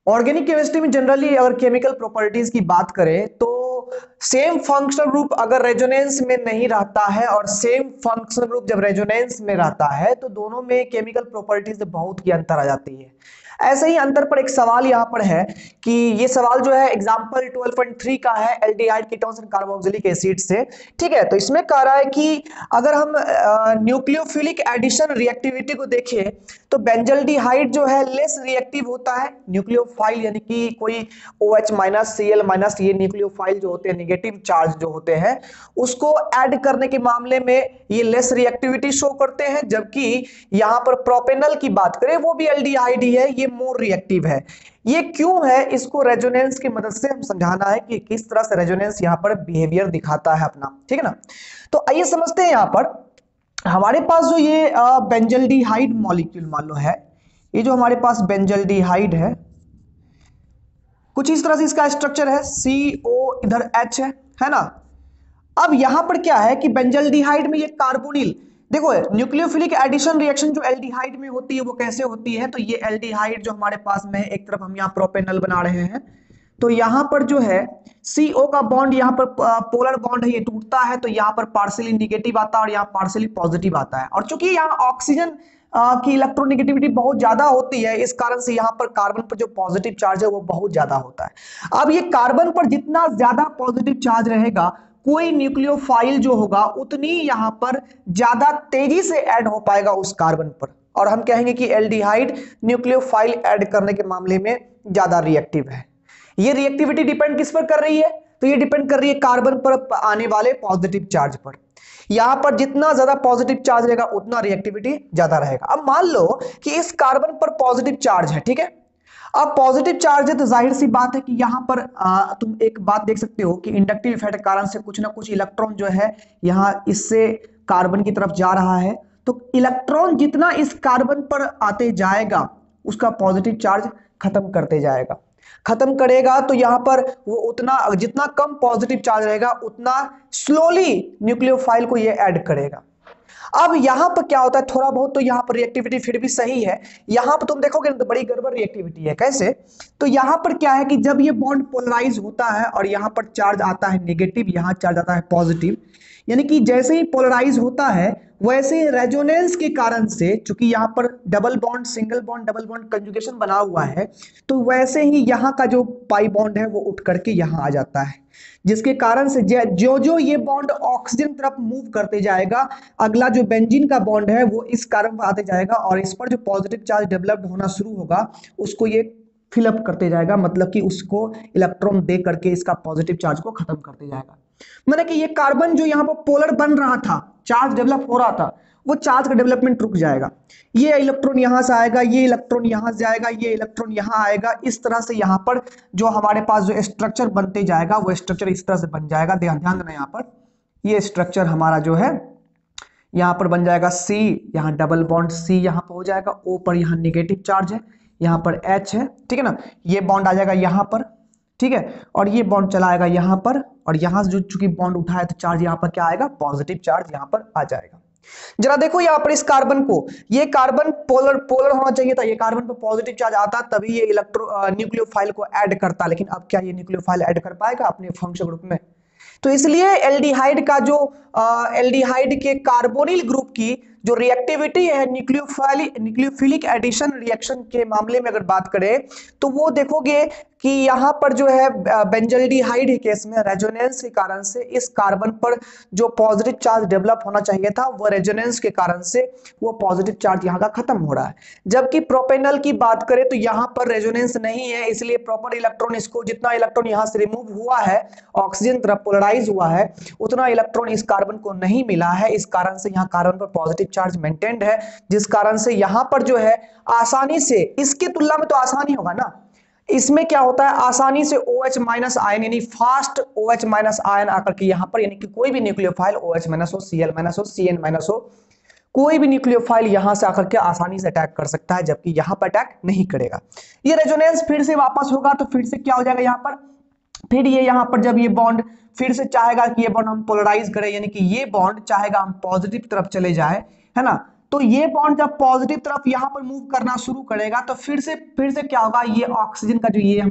Organic chemistry में generally अगर chemical properties की बात करें तो सेम फंक्शनल ग्रुप अगर रेजोनेंस में नहीं रहता है और सेम फंक्शनल ग्रुप जब रेजोनेंस में रहता है तो दोनों में केमिकल प्रॉपर्टीज बहुत की अंतर आ जाती है। ऐसे ही अंतर पर एक सवाल यहां पर है कि ये सवाल जो है एग्जांपल 12.3 का है aldehyde ketones and carboxylic acid से। ठीक है, तो इसमें कह रहा है कि अगर हम न्यूक्लियोफिलिक एडिशन रिएक्टिविटी को देखें तो बेंजल्डिहाइड जो है लेस रिएक्टिव होता है न्यूक्लियोफाइल, यानी कि कोई OH माइनस Cl माइनस ये न्यूक्लियोफाइल जो होते हैं नेगेटिव चार्ज जो होते हैं उसको ऐड करने के मामले में ये लेस रिएक्टिविटी शो करते हैं। जबकि यहां पर प्रोपेनल की बात करें वो भी एल्डिहाइड ही है, ये मोर रिएक्टिव है। ये क्यों है इसको रेजोनेंस की मदद से हम समझाना है कि किस तरह से रेजोनेंस यहां पर बिहेवियर दिखाता है अपना। ठीक है ना, तो आइए समझते हैं यहां पर हमारे पास जो ये बेंजल्डिहाइड मॉलिक्यूल मान लो है, ये जो हमारे पास बेंजल्डिहाइड कुछ इस तरह से इसका स्ट्रक्चर है, CO इधर H है ना। अब यहां पर क्या है कि बेंजल्डिहाइड में ये कार्बोनिल, देखो न्यूक्लियोफिलिक एडिशन रिएक्शन जो एल्डिहाइड में होती है वो कैसे होती है, तो ये एल्डिहाइड जो हमारे पास में है एक तरफ हम यहाँ प्रोपेनल बना रहे हैं तो यहां पर जो है CO का बॉन्ड यहाँ पर पोलर बॉन्ड है ये टूटता है तो यहाँ पर पार्शियली निगेटिव आता है और यहाँ पार्शियली पॉजिटिव आता है। और चूंकि यहाँ ऑक्सीजन की इलेक्ट्रोनेगेटिविटी बहुत ज्यादा होती है इस कारण से यहाँ पर कार्बन पर जो पॉजिटिव चार्ज है वो बहुत ज्यादा होता है। अब ये कार्बन पर जितना ज्यादा पॉजिटिव चार्ज रहेगा कोई न्यूक्लियोफाइल जो होगा उतनी यहां पर ज्यादा तेजी से ऐड हो पाएगा उस कार्बन पर, और हम कहेंगे कि एल्डिहाइड न्यूक्लियोफाइल ऐड करने के मामले में ज्यादा रिएक्टिव है। ये रिएक्टिविटी डिपेंड किस पर कर रही है, तो ये डिपेंड कर रही है कार्बन पर आने वाले पॉजिटिव चार्ज पर। यहां पर जितना ज्यादा पॉजिटिव चार्ज रहेगा उतना रिएक्टिविटी ज्यादा रहेगा। अब मान लो कि इस कार्बन पर पॉजिटिव चार्ज है, ठीक है, अब पॉजिटिव चार्ज है तो जाहिर सी बात है कि यहां पर तुम एक बात देख सकते हो कि इंडक्टिव इफेक्ट के कारण से कुछ ना कुछ इलेक्ट्रॉन जो है यहां इससे कार्बन की तरफ जा रहा है। तो इलेक्ट्रॉन जितना इस कार्बन पर आते जाएगा उसका पॉजिटिव चार्ज खत्म करते जाएगा, खत्म करेगा तो यहां पर वो उतना जितना कम पॉजिटिव चार्ज रहेगा उतना स्लोली न्यूक्लियोफाइल को ये ऐड करेगा। अब यहां पर क्या होता है, थोड़ा बहुत तो यहां पर रिएक्टिविटी फिर भी सही है, यहां पर तुम देखोगे ना तो बड़ी गड़बड़ रिएक्टिविटी है। कैसे, तो यहां पर क्या है कि जब ये बॉन्ड पोलराइज होता है और यहां पर चार्ज आता है नेगेटिव, यहां चार्ज आता है पॉजिटिव, यानी कि जैसे ही पोलराइज होता है वैसे ही रेजोनेंस के कारण से, चूंकि यहां पर double bond single bond double bond conjugation बना हुआ है, तो वैसे ही यहां का जो पाई बॉन्ड है वो उठ करके यहां आ जाता है, जिसके कारण से जो जो ये बॉन्ड ऑक्सीजन तरफ मूव करते जाएगा अगला जो बेंजीन का बॉन्ड है वो इस कारण पर आते जाएगा और इस पर जो पॉजिटिव चार्ज डेवलप्ड होना शुरू होगा उसको ये फिलअप करते जाएगा, मतलब कि उसको इलेक्ट्रॉन दे करके इसका पॉजिटिव चार्ज को खत्म करते जाएगा। माने कि ये कार्बन जो यहाँ पर पोलर बन रहा था, चार्ज डेवलप हो रहा था, वो चार्ज का डेवलपमेंट रुक जाएगा। ये इलेक्ट्रॉन यहां से आएगा, ये इलेक्ट्रॉन यहां से जाएगा, ये इलेक्ट्रॉन यहां आएगा, इस तरह से यहां पर जो हमारे पास जो स्ट्रक्चर बनते जाएगा वो स्ट्रक्चर इस तरह से बन जाएगा। ध्यान ध्यान देना, यहाँ पर ये स्ट्रक्चर हमारा जो है यहाँ पर बन जाएगा C, यहाँ डबल बॉन्ड C यहाँ पर हो जाएगा, O पर यहाँ निगेटिव चार्ज है, यहाँ पर H है, ठीक है ना, ये बॉन्ड आ जाएगा यहाँ पर, ठीक है, और ये बॉन्ड चला आएगा यहाँ पर, और यहाँ से जो चूंकि बॉन्ड उठा है तो चार्ज यहाँ पर क्या आएगा, पॉजिटिव चार्ज यहाँ पर आ जाएगा। जरा देखो यहाँ पर इस कार्बन को, ये कार्बन पोलर पोलर होना चाहिए था, ये कार्बन पर पॉजिटिव चार्ज आता तभी ये न्यूक्लियोफाइल को ऐड करता, लेकिन अब क्या ये न्यूक्लियोफाइल ऐड कर पाएगा अपने फंक्शन ग्रुप में, तो इसलिए एल्डिहाइड का जो एल्डिहाइड के कार्बोनिल ग्रुप की जो रिएक्टिविटी है न्यूक्लियोफिलिक एडिशन रिएक्शन के मामले में अगर बात करें तो वो देखोगे कि यहां पर जो है बेंजल्डिहाइड केस में रेजोनेंस के कारण से इस कार्बन पर जो पॉजिटिव चार्ज डेवलप होना चाहिए था वो रेजोनेंस के कारण से वो पॉजिटिव चार्ज यहां का खत्म हो रहा है। जबकि प्रोपेनल की बात करें तो यहां पर रेजोनेंस नहीं है, इसलिए प्रॉपर इलेक्ट्रॉन इसको जितना इलेक्ट्रॉन यहां से रिमूव हुआ है ऑक्सीजन तरफ पोलराइज हुआ है उतना इलेक्ट्रॉन इस कार्बन को नहीं मिला है, इस कारण से यहाँ कार्बन पर पॉजिटिव चार्ज मेंटेन्ड है, जिस कारण से यहां पर जो है आसानी से, इसकी तुलना में तो आसानी होगा ना, इसमें क्या होता है आसानी से OH माइनस आयन यानी फास्ट OH माइनस आयन आकर के यहां पर, यानी कि कोई भी न्यूक्लियोफाइल OH माइनस हो, Cl माइनस हो, Cn माइनस हो, कोई भी न्यूक्लियोफाइल यहां से आकर के आसानी से अटैक कर सकता है, जबकि यहां पर अटैक नहीं करेगा। ये रेजोनेंस फिर से वापस होगा तो फिर से क्या हो जाएगा, यहां पर फिर ये यहां पर जब ये बॉन्ड फिर से चाहेगा कि ये बॉन्ड हम पोलराइज करें, यानी कि ये बॉन्ड चाहेगा हम पॉजिटिव तरफ चले जाए, है ना, तो ये बॉन्ड जब पॉजिटिव तरफ यहाँ पर मूव करना शुरू करेगा तो फिर से क्या होगा, ये ऑक्सीजन का जो ये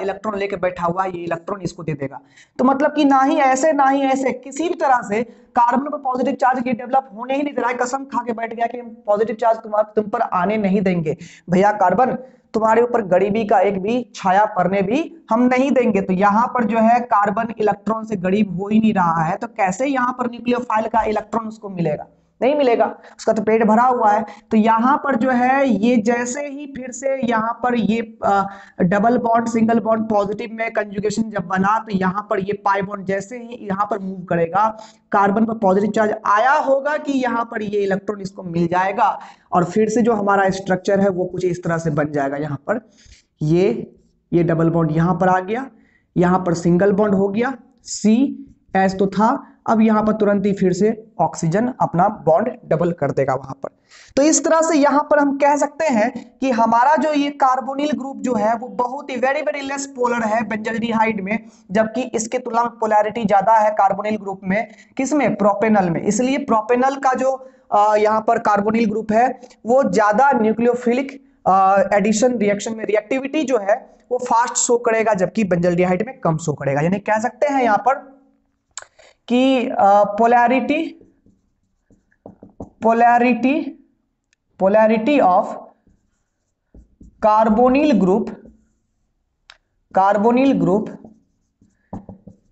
इलेक्ट्रॉन लेके बैठा हुआ है, ये इलेक्ट्रॉन इसको दे देगा। तो मतलब कि ना ही ऐसे किसी भी तरह से कार्बन पर पॉजिटिव चार्ज ये डेवलप होने ही नहीं दे रहा है। कसम खा के बैठ गया कि हम पॉजिटिव चार्ज तुम पर आने नहीं देंगे भैया, कार्बन तुम्हारे ऊपर गरीबी का एक भी छाया पड़ने भी हम नहीं देंगे। तो यहाँ पर जो है कार्बन इलेक्ट्रॉन से गरीब हो ही नहीं रहा है, तो कैसे यहाँ पर न्यूक्लियोफाइल का इलेक्ट्रॉन उसको मिलेगा, नहीं मिलेगा, उसका तो पेट भरा हुआ है। तो यहाँ पर जो है ये जैसे ही फिर से यहाँ पर ये double bond single bond positive में कंजुगेशन जब बना, तो यहाँ पर ये पाई बॉन्ड जैसे ही यहाँ पर मूव करेगा, कार्बन पर पॉजिटिव चार्ज आया होगा कि यहाँ पर ये इलेक्ट्रॉन इसको मिल जाएगा, और फिर से जो हमारा स्ट्रक्चर है वो कुछ इस तरह से बन जाएगा। यहाँ पर ये डबल बॉन्ड यहाँ पर आ गया, यहाँ पर सिंगल बॉन्ड हो गया, CH तो था, अब यहाँ पर तुरंत ही फिर से ऑक्सीजन अपना बॉन्ड डबल कर देगा वहां पर। तो इस तरह से यहाँ पर हम कह सकते हैं कि हमारा जो ये कार्बोनिल ग्रुप जो है वो बहुत ही वेरी वेरी लेस पोलर है बेंजल्डिहाइड में, जबकि इसके तुलना में पोलैरिटी ज्यादा है कार्बोनिल ग्रुप में, किसमें, प्रोपेनल में। इसलिए प्रोपेनल का जो यहाँ पर कार्बोनिल ग्रुप है वो ज्यादा न्यूक्लियोफिलिक एडिशन रिएक्शन में रिएक्टिविटी जो है वो फास्ट शो करेगा, जबकि बेंजल्डिहाइड में कम शो करेगा। यानी कह सकते हैं यहाँ पर कि polarity of carbonyl group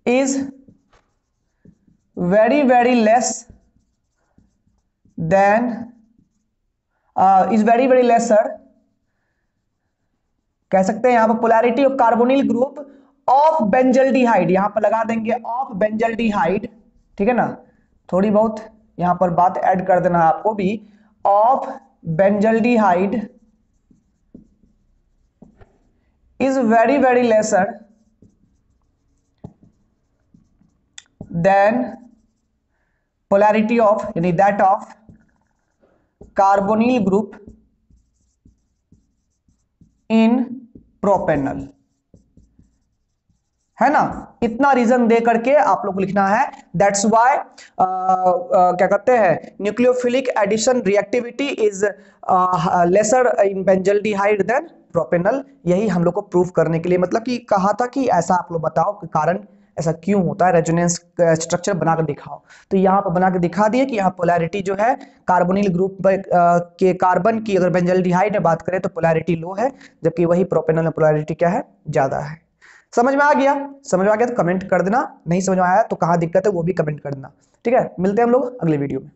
is very very less than lesser, कह सकते हैं यहां पर polarity of carbonyl group of benzaldehyde, यहां पर लगा देंगे ऑफ बेंजल्डिहाइड, ठीक है ना, थोड़ी बहुत यहां पर बात ऐड कर देना है आपको भी, of benzaldehyde is very very lesser than polarity of, यानी that of carbonyl group in propanal, है ना। इतना रीजन दे करके आप लोग को लिखना है। दैट्स वाई क्या कहते हैं, nucleophilic addition reactivity is lesser in benzaldehyde than propanal. यही हम लोग को प्रूव करने के लिए मतलब कि कहा था कि ऐसा आप लोग बताओ कि कारण ऐसा क्यों होता है, रेजोनेंस स्ट्रक्चर बना कर दिखाओ। तो यहाँ पर बना के दिखा दिए कि यहाँ पोलैरिटी जो है कार्बोनिल ग्रुप के कार्बन की अगर बेंजल्डिहाइड में बात करें तो पोलैरिटी लो है, जबकि वही प्रोपेनल में पोलैरिटी क्या है, ज्यादा है। समझ में आ गया? समझ में आ गया तो कमेंट कर देना, नहीं समझ में आया तो कहाँ दिक्कत है वो भी कमेंट कर देना। ठीक है, मिलते हैं हम लोग अगले वीडियो में।